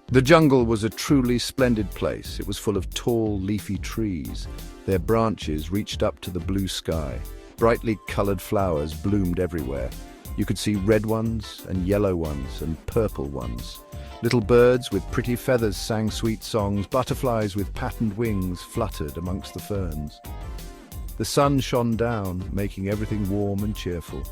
The jungle was a truly splendid place. It was full of tall, leafy trees. Their branches reached up to the blue sky. Brightly colored flowers bloomed everywhere. You could see red ones and yellow ones and purple ones. Little birds with pretty feathers sang sweet songs. Butterflies with patterned wings fluttered amongst the ferns. The sun shone down, making everything warm and cheerful.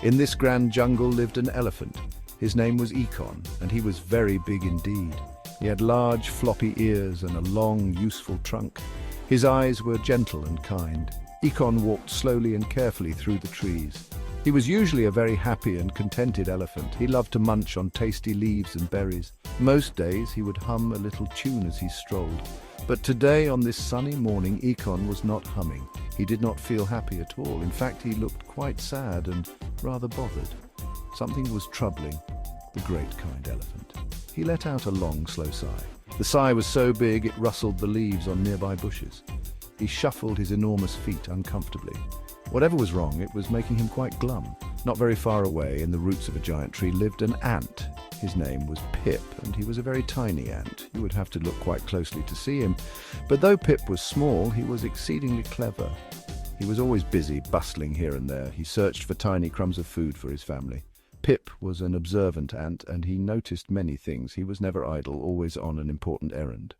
In this grand jungle lived an elephant. His name was Ekon, and he was very big indeed. He had large, floppy ears and a long, useful trunk. His eyes were gentle and kind. Ekon walked slowly and carefully through the trees. He was usually a very happy and contented elephant. He loved to munch on tasty leaves and berries. Most days he would hum a little tune as he strolled. But today, on this sunny morning, Ekon was not humming. He did not feel happy at all. In fact, he looked quite sad and rather bothered. Something was troubling the great kind elephant. He let out a long, slow sigh. The sigh was so big it rustled the leaves on nearby bushes. He shuffled his enormous feet uncomfortably. Whatever was wrong, it was making him quite glum. Not very far away, in the roots of a giant tree, lived an ant. His name was Pip, and he was a very tiny ant. You would have to look quite closely to see him. But though Pip was small, he was exceedingly clever. He was always busy, bustling here and there. He searched for tiny crumbs of food for his family. Pip was an observant ant, and he noticed many things. He was never idle, always on an important errand.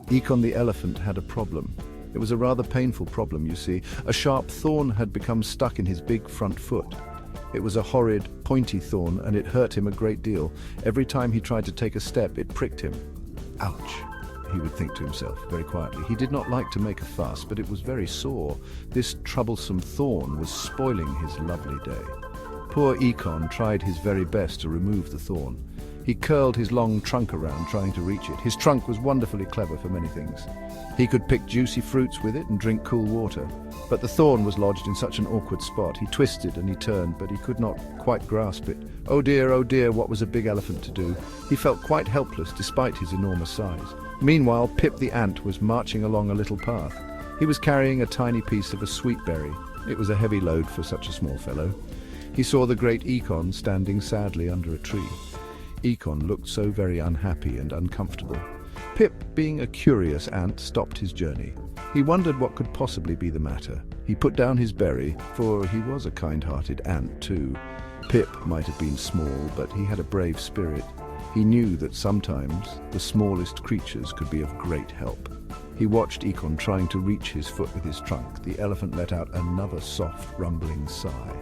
Ekon the elephant had a problem. It was a rather painful problem, you see. A sharp thorn had become stuck in his big front foot. It was a horrid, pointy thorn, and it hurt him a great deal. Every time he tried to take a step, it pricked him. Ouch, he would think to himself very quietly. He did not like to make a fuss, but it was very sore. This troublesome thorn was spoiling his lovely day. Poor Ekon tried his very best to remove the thorn. He curled his long trunk around, trying to reach it. His trunk was wonderfully clever for many things. He could pick juicy fruits with it and drink cool water. But the thorn was lodged in such an awkward spot. He twisted and he turned, but he could not quite grasp it. Oh dear, what was a big elephant to do? He felt quite helpless despite his enormous size. Meanwhile, Pip the ant was marching along a little path. He was carrying a tiny piece of a sweet berry. It was a heavy load for such a small fellow. He saw the great Ekon standing sadly under a tree. Ekon looked so very unhappy and uncomfortable. Pip, being a curious ant, stopped his journey. He wondered what could possibly be the matter. He put down his berry, for he was a kind-hearted ant too. Pip might have been small, but he had a brave spirit. He knew that sometimes the smallest creatures could be of great help. He watched Ekon trying to reach his foot with his trunk. The elephant let out another soft, rumbling sigh.